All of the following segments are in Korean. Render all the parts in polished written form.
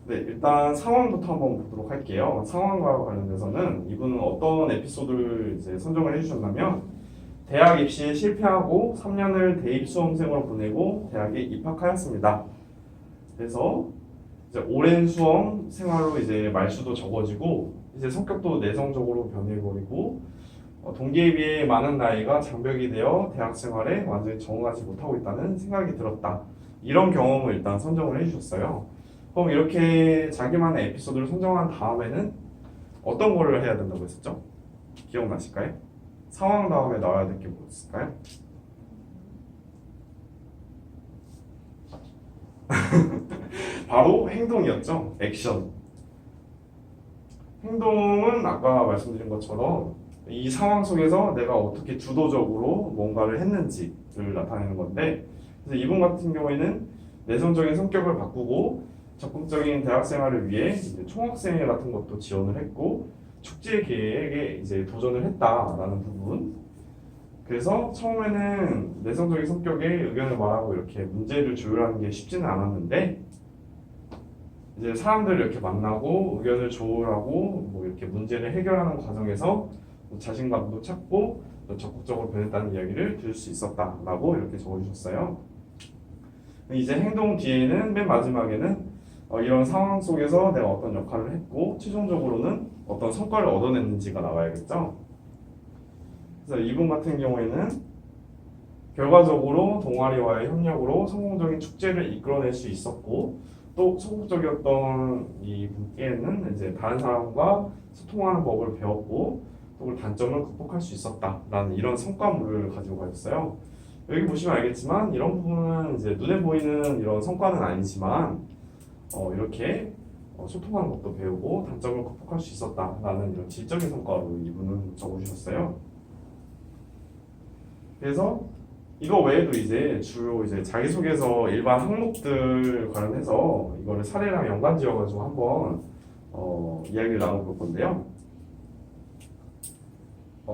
네, 일단 상황부터 한번 보도록 할게요. 상황과 관련돼서는 이분은 어떤 에피소드를 이제 선정을 해주셨냐면 대학 입시에 실패하고 3년을 대입 수험생으로 보내고 대학에 입학하였습니다. 그래서 이제 오랜 수험 생활로 이제 말수도 적어지고 이제 성격도 내성적으로 변해버리고 동기에 비해 많은 나이가 장벽이 되어 대학 생활에 완전히 적응하지 못하고 있다는 생각이 들었다. 이런 경험을 일단 선정을 해주셨어요. 그럼 이렇게 자기만의 에피소드를 선정한 다음에는 어떤 거를 해야 된다고 했었죠? 기억나실까요? 상황 다음에 나와야 될 게 뭐였을까요? 바로 행동이었죠. 액션. 행동은 아까 말씀드린 것처럼 이 상황 속에서 내가 어떻게 주도적으로 뭔가를 했는지를 나타내는 건데, 그래서 이분 같은 경우에는 내성적인 성격을 바꾸고 적극적인 대학 생활을 위해 이제 총학생회 같은 것도 지원을 했고 축제 계획에 이제 도전을 했다라는 부분. 그래서 처음에는 내성적인 성격의 의견을 말하고 이렇게 문제를 조율하는 게 쉽지는 않았는데 이제 사람들 이렇게 만나고 의견을 조율하고 뭐 이렇게 문제를 해결하는 과정에서 자신감도 찾고 또 적극적으로 변했다는 이야기를 들을 수 있었다라고 이렇게 적어주셨어요. 이제 행동 뒤에는 맨 마지막에는 이런 상황 속에서 내가 어떤 역할을 했고 최종적으로는 어떤 성과를 얻어냈는지가 나와야겠죠. 그래서 이분 같은 경우에는 결과적으로 동아리와의 협력으로 성공적인 축제를 이끌어낼 수 있었고 또 소극적이었던 이 분께는 이제 다른 사람과 소통하는 법을 배웠고 또 그 단점을 극복할 수 있었다라는 이런 성과물을 가지고 가셨어요. 여기 보시면 알겠지만 이런 부분은 이제 눈에 보이는 이런 성과는 아니지만 이렇게 소통하는 것도 배우고 단점을 극복할 수 있었다라는 이런 질적인 성과로 이분은 적어주셨어요. 그래서 이거 외에도 이제 주로 이제 자기소개서 일반 항목들 관련해서 이거를 사례랑 연관지어가지고 한번 이야기를 나눠볼 건데요.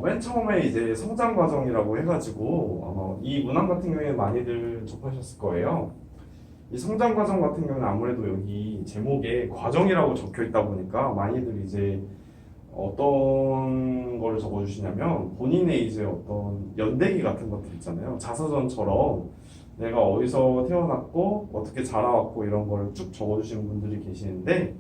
맨 처음에 이제 성장 과정이라고 해가지고 이 문항 같은 경우에 많이들 접하셨을 거예요. 이 성장 과정 같은 경우는 아무래도 여기 제목에 과정이라고 적혀 있다 보니까 많이들 이제 어떤 걸 적어주시냐면 본인의 이제 어떤 연대기 같은 것들 있잖아요. 자서전처럼 내가 어디서 태어났고 어떻게 자라왔고 이런 걸 쭉 적어주시는 분들이 계시는데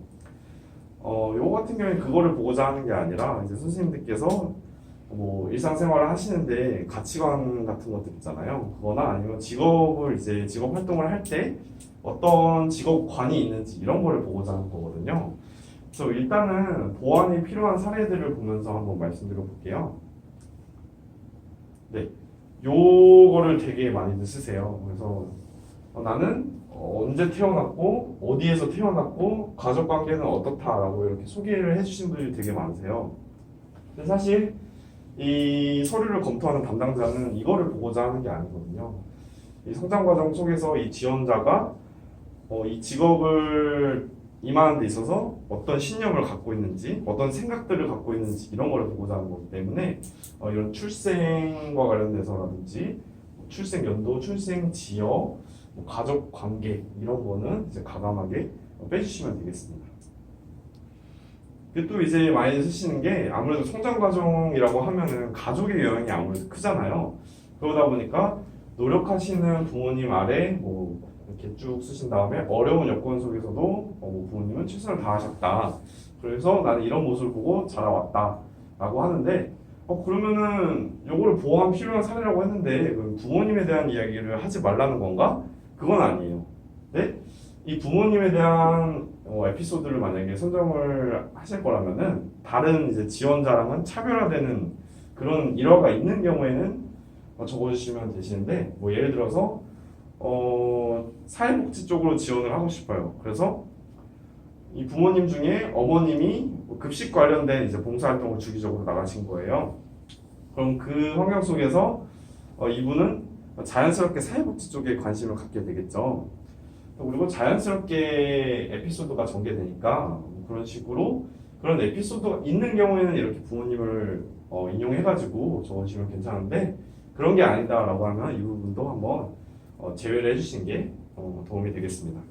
요거 같은 경우에 그거를 보고자 하는 게 아니라 이제 선생님들께서 뭐 일상생활을 하시는데 가치관 같은 것들 있잖아요. 그거나 아니면 직업을 이제 직업 활동을 할 때 어떤 직업관이 있는지 이런 거를 보고자 하는 거거든요. 그래서 일단은 보완이 필요한 사례들을 보면서 한번 말씀드려 볼게요. 네, 요거를 되게 많이들 쓰세요. 그래서 나는 언제 태어났고 어디에서 태어났고 가족 관계는 어떻다라고 이렇게 소개를 해주신 분들이 되게 많으세요. 근데 사실 이 서류를 검토하는 담당자는 이거를 보고자 하는 게 아니거든요. 이 성장 과정 속에서 이 지원자가 이 직업을 임하는 데 있어서 어떤 신념을 갖고 있는지, 어떤 생각들을 갖고 있는지 이런 걸 보고자 하는 거기 때문에 이런 출생과 관련돼서라든지 출생 연도, 출생 지역, 뭐 가족 관계 이런 거는 이제 과감하게 빼주시면 되겠습니다. 또 이제 많이 쓰시는 게 아무래도 성장 과정이라고 하면은 가족의 영향이 아무래도 크잖아요. 그러다 보니까 노력하시는 부모님 아래 뭐 이렇게 쭉 쓰신 다음에 어려운 여건 속에서도 뭐 부모님은 최선을 다하셨다. 그래서 나는 이런 모습을 보고 자라왔다라고 하는데 그러면은 요거를 보완 필요한 사례라고 했는데 그럼 부모님에 대한 이야기를 하지 말라는 건가? 그건 아니에요. 네? 이 부모님에 대한 에피소드를 만약에 선정을 하실 거라면은 다른 이제 지원자랑은 차별화되는 그런 일화가 있는 경우에는 적어주시면 되시는데 뭐 예를 들어서 사회복지 쪽으로 지원을 하고 싶어요. 그래서 이 부모님 중에 어머님이 급식 관련된 이제 봉사활동을 주기적으로 나가신 거예요. 그럼 그 환경 속에서 이분은 자연스럽게 사회복지 쪽에 관심을 갖게 되겠죠. 그리고 자연스럽게 에피소드가 전개되니까 그런 식으로 그런 에피소드가 있는 경우에는 이렇게 부모님을 인용해가지고 적어주시면 괜찮은데 그런 게 아니다라고 하면 이 부분도 한번 제외를 해주신 게 도움이 되겠습니다.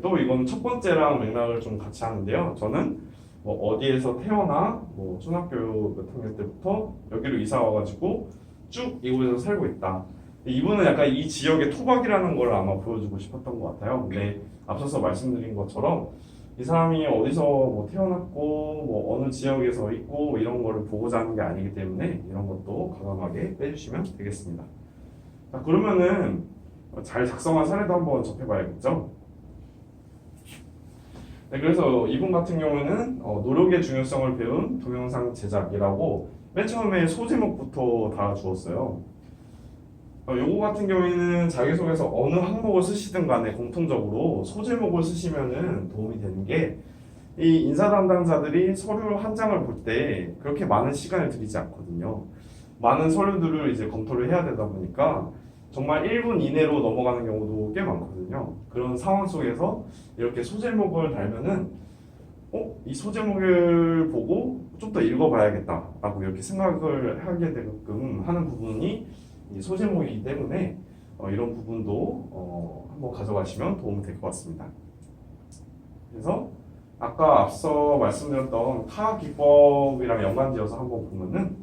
또 이건 첫 번째랑 맥락을 좀 같이 하는데요. 저는 뭐 어디에서 태어나 뭐 초등학교 몇 학년 때부터 여기로 이사 와가지고 쭉 이곳에서 살고 있다. 이분은 약간 이 지역의 토박이라는 걸 아마 보여주고 싶었던 것 같아요. 근데 앞서서 말씀드린 것처럼 이 사람이 어디서 뭐 태어났고 뭐 어느 지역에서 있고 이런 거를 보고자 하는 게 아니기 때문에 이런 것도 과감하게 빼주시면 되겠습니다. 자, 그러면은 잘 작성한 사례도 한번 접해봐야겠죠. 네, 그래서 이분 같은 경우에는 노력의 중요성을 배운 동영상 제작이라고 맨 처음에 소제목부터 달아주었어요. 요거 같은 경우에는 자기소개서 어느 항목을 쓰시든 간에 공통적으로 소제목을 쓰시면은 도움이 되는 게 이 인사 담당자들이 서류 한 장을 볼 때 그렇게 많은 시간을 들이지 않거든요. 많은 서류들을 이제 검토를 해야 되다 보니까 정말 1분 이내로 넘어가는 경우도 꽤 많거든요. 그런 상황 속에서 이렇게 소제목을 달면은 이 소제목을 보고 좀 더 읽어봐야겠다라고 이렇게 생각을 하게 되게끔 하는 부분이 이 소제목이기 때문에 이런 부분도 한번 가져가시면 도움이 될 것 같습니다. 그래서 아까 앞서 말씀드렸던 타 기법이랑 연관지어서 한번 보면은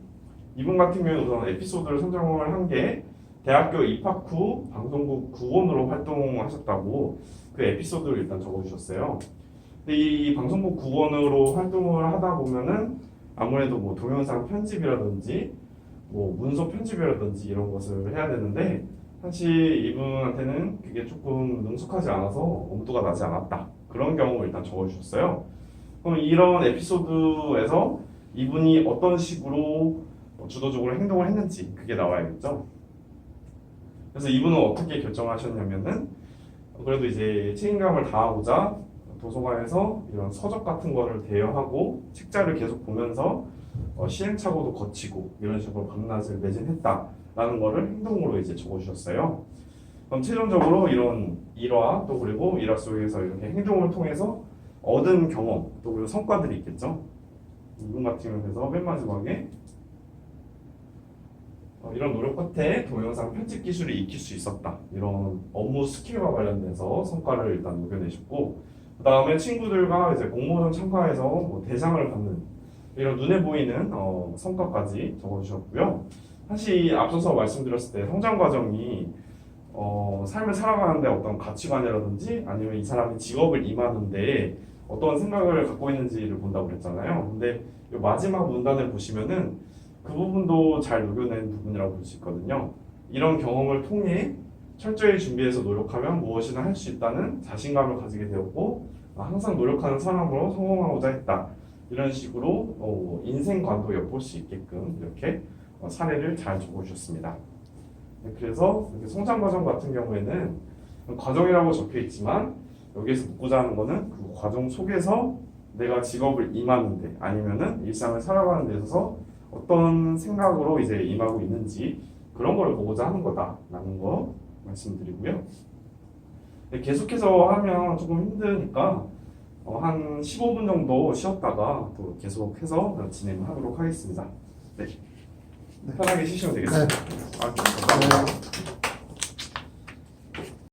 이분 같은 경우는 우선 에피소드를 선정을 한 게 대학교 입학 후 방송국 국원으로 활동하셨다고 그 에피소드를 일단 적어주셨어요. 근데 이 방송국 국원으로 활동을 하다 보면은 아무래도 뭐 동영상 편집이라든지 뭐 문서 편집이라든지 이런 것을 해야 되는데 사실 이분한테는 그게 조금 능숙하지 않아서 엄두가 나지 않았다. 그런 경우 일단 적어주셨어요. 그럼 이런 에피소드에서 이분이 어떤 식으로 주도적으로 행동을 했는지 그게 나와야겠죠. 그래서 이분은 어떻게 결정하셨냐면은 그래도 이제 책임감을 다하고자 도서관에서 이런 서적 같은 거를 대여하고 책자를 계속 보면서 시행착오도 거치고 이런 식으로 밤낮을 매진했다라는 거를 행동으로 이제 적어주셨어요. 그럼 최종적으로 이런 일화 또 그리고 일화 속에서 이렇게 행동을 통해서 얻은 경험 또 그리고 성과들이 있겠죠. 이분 같은 경우에서 맨 마지막에 이런 노력 끝에 동영상 편집 기술을 익힐 수 있었다. 이런 업무 스킬과 관련돼서 성과를 일단 녹여내셨고 그 다음에 친구들과 이제 공모전 참가해서 뭐 대상을 받는 이런 눈에 보이는 성과까지 적어주셨고요. 사실 앞서서 말씀드렸을 때 성장 과정이 삶을 살아가는데 어떤 가치관이라든지 아니면 이 사람이 직업을 임하는데 어떤 생각을 갖고 있는지를 본다고 그랬잖아요. 근데 이 마지막 문단을 보시면은 그 부분도 잘 녹여낸 부분이라고 볼 수 있거든요. 이런 경험을 통해 철저히 준비해서 노력하면 무엇이나 할 수 있다는 자신감을 가지게 되었고 항상 노력하는 사람으로 성공하고자 했다. 이런 식으로 인생관도 엿볼 수 있게끔 이렇게 사례를 잘 적어주셨습니다. 그래서 성장 과정 같은 경우에는 과정이라고 적혀 있지만 여기에서 묻고자 하는 거는 그 과정 속에서 내가 직업을 임하는데 아니면은 일상을 살아가는 데 있어서 어떤 생각으로 이제 임하고 있는지 그런 걸 보고자 하는 거다라는 거 말씀드리고요. 계속해서 하면 조금 힘드니까 한 15분 정도 쉬었다가 또 계속해서 진행하도록 하겠습니다. 네. 편하게 쉬시면 되겠습니다. 네. 감사합니다.